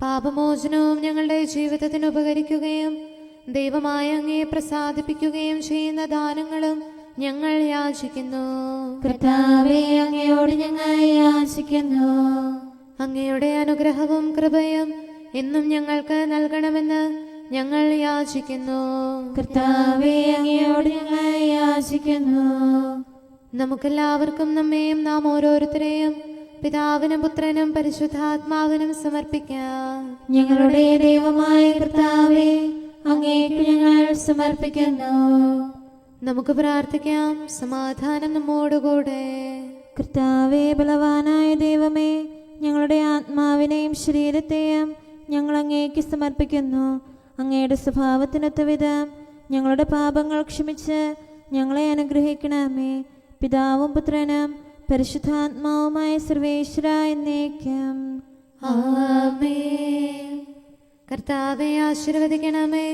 [SPEAKER 2] പാപമോചനവും ഞങ്ങളുടെ ജീവിതത്തിന് ഉപകരിക്കുകയും ദൈവമായ അങ്ങയെ പ്രസാദിപ്പിക്കുകയും ചെയ്യുന്ന ദാനങ്ങളും ഞങ്ങൾ യാചിക്കുന്നു.
[SPEAKER 1] കർത്താവേ, അങ്ങയോട് ഞങ്ങൾ യാചിക്കുന്നു.
[SPEAKER 2] അങ്ങയുടെ അനുഗ്രഹവും കൃപയും എന്നും ഞങ്ങൾക്ക് നൽകണമെന്ന് ഞങ്ങൾ യാചിക്കുന്നു.
[SPEAKER 1] കർത്താവേ, അങ്ങയോട് ഞങ്ങൾ യാചിക്കുന്നു.
[SPEAKER 2] നമുക്കെല്ലാവർക്കും നമ്മെയും നാം ഓരോരുത്തരെയും പിതാവിനും പുത്രനും പരിശുദ്ധാത്മാവിനും സമർപ്പിക്കാം.
[SPEAKER 1] ഞങ്ങളുടെ ദൈവമായ കർത്താവേ, അങ്ങേക്ക് ഞങ്ങൾ സമർപ്പിക്കുന്നു.
[SPEAKER 2] നമുക്ക് പ്രാർത്ഥിക്കാം. സമാധാനം നമ്മോടുകൂടെ.
[SPEAKER 1] കർത്താവേ, ബലവാനായ ദൈവമേ, ഞങ്ങളുടെ ആത്മാവിനെയും ശരീരത്തെയും ഞങ്ങൾ അങ്ങേക്ക് സമർപ്പിക്കുന്നു. അങ്ങയുടെ സ്വഭാവത്തിനൊത്ത വിധം ഞങ്ങളുടെ പാപങ്ങൾ ക്ഷമിച്ച് ഞങ്ങളെ അനുഗ്രഹിക്കണമേ. പിതാവും പുത്രനും പരിശുദ്ധാത്മാവുമായ സർവേശ്വര എന്നേക്കും.
[SPEAKER 2] ആമേൻ. കർത്താവെ ആശീർവദിക്കണമേ.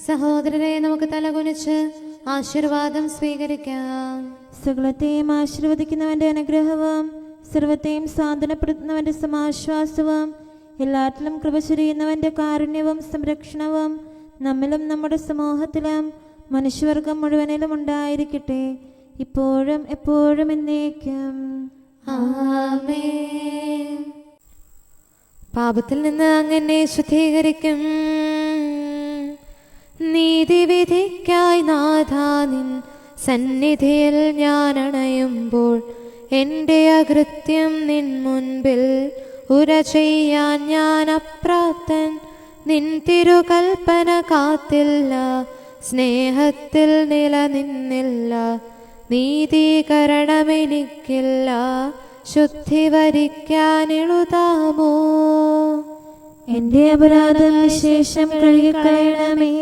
[SPEAKER 2] സഹോദരരെ, നമുക്ക് തലകുനിച്ച് ആശീർവാദം സ്വീകരിക്കാം.
[SPEAKER 1] സകലത്തെയും ആശീർവദിക്കുന്നവന്റെ അനുഗ്രഹവും സർവത്തെയും സാന്ത്വനപ്പെടുത്തുന്നവന്റെ സമാശ്വാസവും എല്ലാറ്റിലും കൃപ ചൊരിയുന്നവന്റെ കാരുണ്യവും സംരക്ഷണവും നമ്മിലും നമ്മുടെ സമൂഹത്തിലും മനുഷ്യവർഗം മുഴുവനിലും ഉണ്ടായിരിക്കട്ടെ, ഇപ്പോഴും എപ്പോഴും എന്നേക്കും.
[SPEAKER 2] ആമേൻ. പാപത്തിൽ നിന്ന് അങ്ങനെ ശുദ്ധീകരിക്കും. നീതിവിധിക്കായി നാഥാ നിൻ സന്നിധിയിൽ ഞാൻ അണയുമ്പോൾ എൻ്റെ അകൃത്യം നിൻ മുൻപിൽ ഉര ചെയ്യാൻ ഞാൻ അപ്രാപ്തൻ. നിൻ തിരുകൽപ്പന കാത്തില്ല, സ്നേഹത്തിൽ നിലനിന്നില്ല. നീതീകരണമെനിക്കില്ല, ശുദ്ധി വരിക്കാനെഴുതാമോ?
[SPEAKER 1] എൻ്റെ അപരാധം ശേഷം കഴുകിക്കളയണമേ.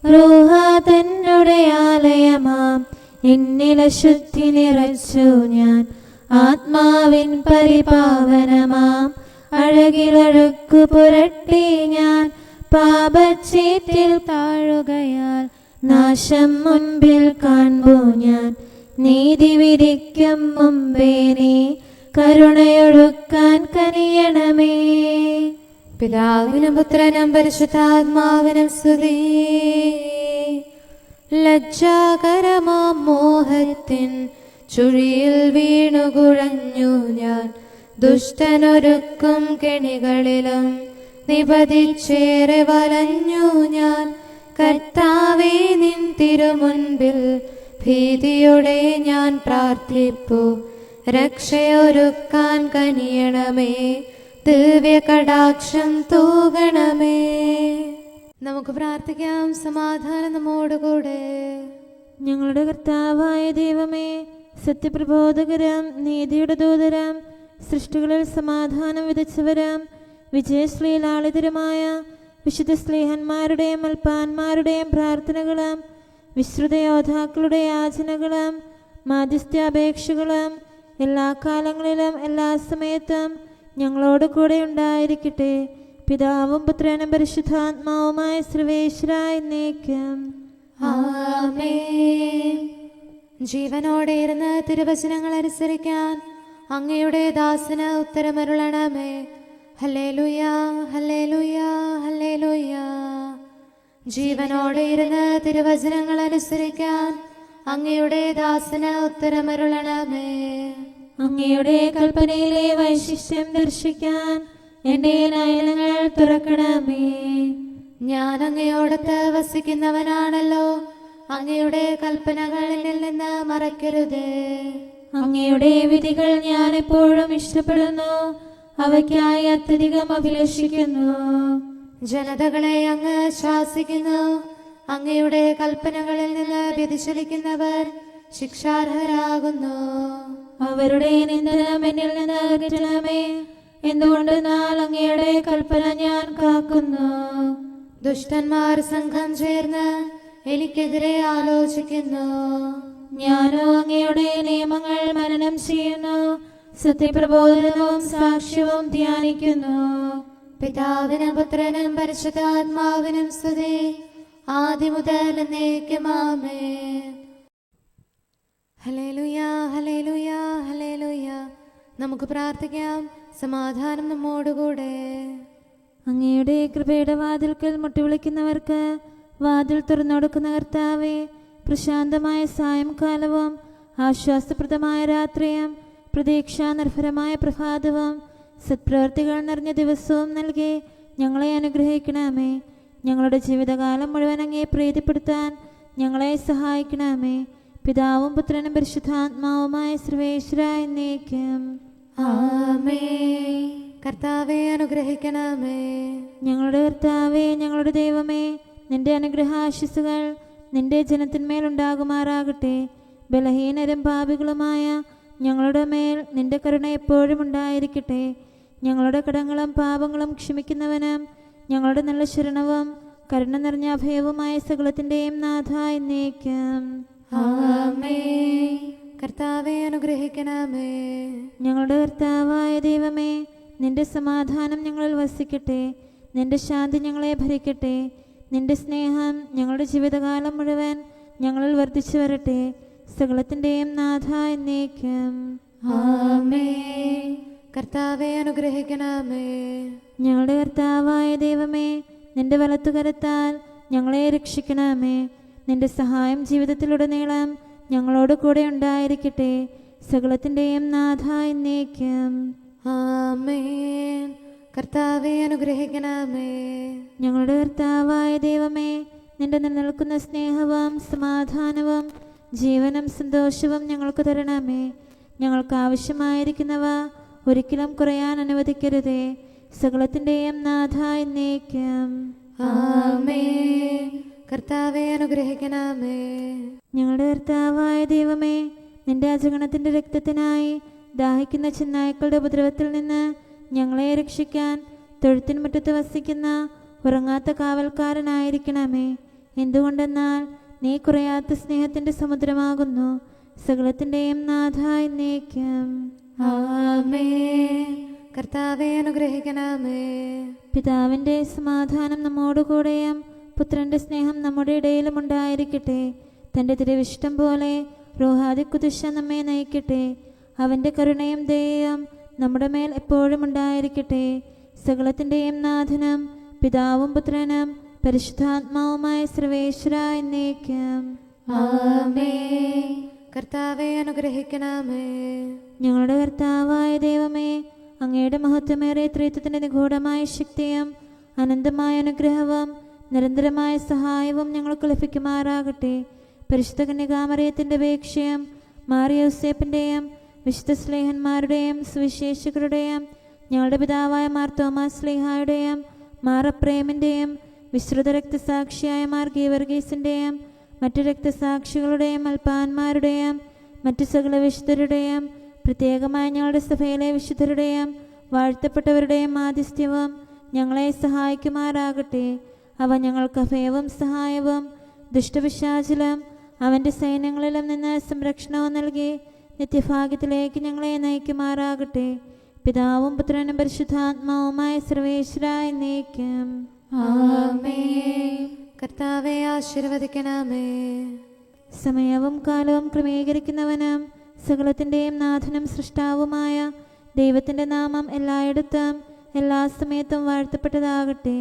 [SPEAKER 1] റൂഹ തന്നുടെ ആലയമാം എന്നിൽ ശുദ്ധി നിറച്ചു ഞാൻ. ആത്മാവിൻ പരിപാവനമാം അഴകിലൊഴുക്കു പുരട്ടി ഞാൻ. പാപച്ചീറ്റിൽ താഴുകയാൽ നാശം മുൻപിൽ കാൺപൂ ഞാൻ. നീതി വിധിക്കും മുമ്പേ നീ കരുണയൊഴുക്കാൻ കനിയണമേ.
[SPEAKER 2] പിതാവിനും പുത്രനും പരിശുദ്ധാത്മാവിനും സ്തുതി. ലജ്ജാകരമാം മോഹത്തിൻ ചുഴിയിൽ വീണുകുഴഞ്ഞു ഞാൻ. ദുഷ്ടനൊരുക്കും കെണികളിലും നിപതിച്ചേറെ വലഞ്ഞു ഞാൻ. കർത്താവേ, നിൻ തിരുമുൻപിൽ ഭീതിയോടെ ഞാൻ പ്രാർത്ഥിപ്പു. രക്ഷയൊരുക്കാൻ കനിയണമേ, ദിവ്യ കടാക്ഷം തൂകണമേ. നമുക്ക് പ്രാർത്ഥിക്കാം. സമാധാനം നമ്മോടുകൂടെ.
[SPEAKER 1] ഞങ്ങളുടെ കർത്താവായ ദൈവമേ, സത്യപ്രബോധകരം, നീതിയുടെ ദൂതരം, സൃഷ്ടികളിൽ സമാധാനം വിതച്ചവരം, വിജയശ്രീലാളിതരുമായ വിശുദ്ധ സ്ലേഹന്മാരുടെയും അൽപ്പാന്മാരുടെയും പ്രാർത്ഥനകളും വിശ്രുത യോദ്ധാക്കളുടെ യാചനകളും മാധ്യസ്ഥാപേക്ഷകളും എല്ലാ കാലങ്ങളിലും എല്ലാ സമയത്തും ഞങ്ങളോട് കൂടെ ഉണ്ടായിരിക്കട്ടെ. പിതാവും പുത്രനും പരിശുദ്ധാത്മാവുമായ സർവേശ്വരായ എന്നേക്കും.
[SPEAKER 2] ആമേൻ. ജീവനോടെ ഇരുന്ന് തിരുവചനങ്ങൾ അനുസരിക്കാൻ അങ്ങയുടെ ദാസന് ഉത്തരമരുളണമേ. ഹല്ലേലൂയാ, ഹല്ലേലൂയാ, ഹല്ലേലൂയാ. ജീവനോടെ ഇരുന്ന് തിരുവചനങ്ങൾ അനുസരിക്കാൻ അങ്ങയുടെ ദാസന് ഉത്തരമരുളണമേ.
[SPEAKER 1] അങ്ങയുടെ കൽപ്പനയിലെ വൈശിഷ്ട്യം ദർശിക്കാൻ എൻ്റെ നയനങ്ങൾ തുറക്കണമേ.
[SPEAKER 2] ഞാൻ അങ്ങയോടത്ത് വസിക്കുന്നവനാണല്ലോ, അങ്ങയുടെ കൽപ്പനകളിൽ നിന്ന് മറക്കരുതേ.
[SPEAKER 1] അങ്ങയുടെ വിധികൾ ഞാൻ എപ്പോഴും ഇഷ്ടപ്പെടുന്നു, അവയ്ക്കായി അത്യധികം അഭിലഷിക്കുന്നു.
[SPEAKER 2] ജനതകളെ അങ്ങ് ശാസിക്കുന്നു, അങ്ങയുടെ കൽപ്പനകളിൽ നിന്ന് വ്യതിചലിക്കുന്നവർ ശിക്ഷാർഹരാകുന്നു.
[SPEAKER 1] അവരുടെ നിന്ദനം എന്നിൽ നിന്ന് അകറ്റണമേ, എന്തുകൊണ്ടെന്നാൽ അങ്ങയുടെ കൽപ്പന ഞാൻ കാക്കുന്നു.
[SPEAKER 2] ദുഷ്ടന്മാർ സംഘം ചേർന്ന് എനിക്കെതിരെ ആലോചിക്കുന്നു.
[SPEAKER 1] ഞാനോ അങ്ങയുടെ നിയമങ്ങൾ മനനം ചെയ്യുന്നു, സത്യപ്രബോധനവും സാക്ഷ്യവും ധ്യാനിക്കുന്നു.
[SPEAKER 2] പിതാവിനും പുത്രനും പരിശുദ്ധാത്മാവിനും സ്തുതി, ആദ്യം മുതൽ എന്നേക്കും ആമേൻ. ഹല്ലേലൂയാ, ഹല്ലേലൂയാ, ഹല്ലേലൂയാ. നമുക്ക് പ്രാർത്ഥിക്കാം. സമാധാനം നമ്മോടുകൂടെ.
[SPEAKER 1] അങ്ങയുടെ കൃപയുടെ വാതിൽക്കൽ മുട്ടിവിളിക്കുന്നവർക്ക് വാതിൽ തുറന്നുകൊടുക്കുന്ന കർത്താവേ, പ്രശാന്തമായ സായംകാലവും ആശ്വാസപ്രദമായ രാത്രിയും പ്രതീക്ഷാനിർഭരമായ പ്രഭാതവും സത്പ്രവർത്തികൾ നിറഞ്ഞ ദിവസവും നൽകി ഞങ്ങളെ അനുഗ്രഹിക്കണമേ. ഞങ്ങളുടെ ജീവിതകാലം മുഴുവൻ അങ്ങേ പ്രീതിപ്പെടുത്താൻ ഞങ്ങളെ സഹായിക്കണമേ. പിതാവും പുത്രനും പരിശുദ്ധാത്മാവുമായ സർവേശ്വരായ എന്നേക്കും.
[SPEAKER 2] ആമേൻ. കർത്താവേ, അനുഗ്രഹിക്കണമേ.
[SPEAKER 1] ഞങ്ങളുടെ കർത്താവേ, ഞങ്ങളുടെ ദൈവമേ, നിന്റെ അനുഗ്രഹാശിസുകൾ നിന്റെ ജനത്തിന്മേലുണ്ടാകുമാറാകട്ടെ. ബലഹീനരും പാപികളുമായ ഞങ്ങളുടെ മേൽ നിന്റെ കരുണ എപ്പോഴും ഉണ്ടായിരിക്കട്ടെ. ഞങ്ങളുടെ കടങ്ങളും പാപങ്ങളും ക്ഷമിക്കുന്നവനും ഞങ്ങളുടെ നല്ല ശരണവും കരുണ നിറഞ്ഞ അഭയവുമായ സകലത്തിൻ്റെയും നാഥ എന്നേക്കും.
[SPEAKER 2] ആമേൻ. കർത്താവേ, അനുഗ്രഹിക്കണമേ.
[SPEAKER 1] ഞങ്ങളുടെ കർത്താവായ ദൈവമേ, നിന്റെ സമാധാനം ഞങ്ങളിൽ വസിക്കട്ടെ. നിന്റെ ശാന്തി ഞങ്ങളെ ഭരിക്കട്ടെ. നിന്റെ സ്നേഹം ഞങ്ങളുടെ ജീവിതകാലം മുഴുവൻ ഞങ്ങളിൽ വർദ്ധിച്ചു വരട്ടെ. സകലത്തിൻ്റെയും നാഥ എന്നേക്കും.
[SPEAKER 2] ആമേൻ. കർത്താവേ, അനുഗ്രഹിക്കണമേ.
[SPEAKER 1] ഞങ്ങളുടെ കർത്താവായ ദൈവമേ, നിന്റെ വലത്തുകരത്താൽ ഞങ്ങളെ രക്ഷിക്കണമേ. നിന്റെ സഹായം ജീവിതത്തിലുടനീളം ഞങ്ങളോട് കൂടെ ഉണ്ടായിരിക്കട്ടെ. സകലത്തിൻ്റെയും നാഥ എന്നേക്കും.
[SPEAKER 2] ആമേൻ. കർത്താവേ, അനുഗ്രഹിക്കണമേ.
[SPEAKER 1] ഞങ്ങളുടെ കർത്താവായ ദൈവമേ, നിന്റെ നിലനിൽക്കുന്ന സ്നേഹവും സമാധാനവും ജീവനും സന്തോഷവും ഞങ്ങൾക്ക് തരണമേ. ഞങ്ങൾക്ക് ആവശ്യമായിരിക്കുന്നവ ഒരിക്കലും കുറയാൻ അനുവദിക്കരുതേ. സകലത്തിൻ്റെയും നാഥ എന്നേക്കും.
[SPEAKER 2] ആമേൻ. കർത്താവേ, അനുഗ്രഹിക്കണമേ.
[SPEAKER 1] ഞങ്ങളുടെ കർത്താവായ ദൈവമേ, നിന്റെ അജഗണത്തിൻ്റെ രക്തത്തിനായി ദാഹിക്കുന്ന ചെന്നായ്ക്കളുടെ ഉപദ്രവത്തിൽ നിന്ന് ഞങ്ങളെ രക്ഷിക്കാൻ തൊഴുത്തിൻ മുറ്റത്ത് വസിക്കുന്ന ഉറങ്ങാത്ത കാവൽക്കാരനായിരിക്കണമേ. എന്തുകൊണ്ടെന്നാൽ നീ കുറയാത്ത സ്നേഹത്തിൻ്റെ സമുദ്രമാകുന്നു. സകലത്തിൻ്റെയും നാഥ എന്നേക്കും.
[SPEAKER 2] ആമേൻ. കർത്താവേ, അനുഗ്രഹിക്കണമേ.
[SPEAKER 1] പിതാവിൻ്റെ സമാധാനം നമ്മോടുകൂടെയും പുത്രൻ്റെ സ്നേഹം നമ്മുടെ ഇടയിലും ഉണ്ടായിരിക്കട്ടെ. തൻ്റെ തിരുവിഷ്ടം പോലെ റോഹാദിക്കുദിശ നമ്മെ നയിക്കട്ടെ. അവൻ്റെ കരുണയും ദയയും നമ്മുടെ മേൽ എപ്പോഴും ഉണ്ടായിരിക്കട്ടെ. സകലത്തിൻ്റെയും നാഥനും പിതാവും പുത്രനും പരിശുദ്ധാത്മാവുമായ സർവേശ്വരായ എന്നേക്കും.
[SPEAKER 2] ആമേൻ. കർത്താവേ, അനുഗ്രഹിക്കണമേ.
[SPEAKER 1] ഞങ്ങളുടെ കർത്താവായ ദൈവമേ, അങ്ങയുടെ മഹത്വമേറിയ ത്രിത്വത്തിൻ്റെ നിഗൂഢമായ ശക്തിയും അനന്തമായ അനുഗ്രഹവും നിരന്തരമായ സഹായവും ഞങ്ങൾക്ക് ലഭിക്കുമാറാകട്ടെ. പരിശുദ്ധ കന്യകാമറിയത്തിൻ്റെ അപേക്ഷയും മാറിയോസേപ്പിൻ്റെയും വിശുദ്ധ സ്ലേഹന്മാരുടെയും സുവിശേഷകരുടെയും ഞങ്ങളുടെ പിതാവായ മാർ തോമാസ് സ്ലീഹായുടെയും മാർ അപ്രേമിൻ്റെയും വിശ്രുത രക്തസാക്ഷിയായ മാർ ഗീവർഗീസിൻ്റെയും മറ്റു രക്തസാക്ഷികളുടെയും അൽപ്പാന്മാരുടെയും മറ്റു സകല വിശുദ്ധരുടെയും പ്രത്യേകമായി ഞങ്ങളുടെ സഭയിലെ വിശുദ്ധരുടെയും വാഴ്ത്തപ്പെട്ടവരുടെയും മാധ്യസ്ഥ്യവും ഞങ്ങളെ സഹായിക്കുമാറാകട്ടെ. അവ ഞങ്ങൾക്ക് അഭയവും സഹായവും ദുഷ്ടപിശാചിലും അവൻ്റെ സൈന്യങ്ങളിലും നിന്ന് സംരക്ഷണവും നൽകി നിത്യഭാഗ്യത്തിലേക്ക് ഞങ്ങളെ നയിക്കുമാറാകട്ടെ. പിതാവും പുത്രനും പരിശുദ്ധാത്മാവുമായ സർവേശ്വരായ എന്നേക്കും
[SPEAKER 2] ആമേൻ. കർത്താവെ ആശീർവദിക്കണമേ.
[SPEAKER 1] സമയവും കാലവും ക്രമീകരിക്കുന്നവനും സകലത്തിൻ്റെയും നാഥനും സൃഷ്ടാവുമായ ദൈവത്തിൻ്റെ നാമം എല്ലായിടത്തും എല്ലാ സമയത്തും വാഴ്ത്തപ്പെട്ടതാകട്ടെ.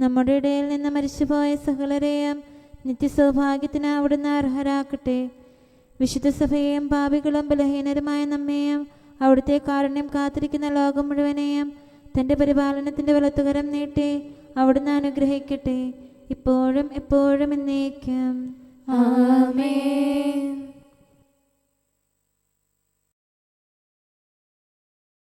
[SPEAKER 1] നമ്മുടെ ഇടയിൽ നിന്ന് മരിച്ചുപോയ സകലരെയും നിത്യസൗഭാഗ്യത്തിന് അവിടുന്ന് അർഹരാക്കട്ടെ. വിശുദ്ധ സഭയെയും പാപികളും ബലഹീനരുമായ നമ്മെയും അവിടുത്തെ കാരുണ്യം കാത്തിരിക്കുന്ന ലോകം മുഴുവനെയും തൻ്റെ പരിപാലനത്തിൻ്റെ വലത്തുകരം നീട്ടി അവിടുന്ന് അനുഗ്രഹിക്കട്ടെ, ഇപ്പോഴും എപ്പോഴും എന്നേക്കും
[SPEAKER 2] ആമേൻ.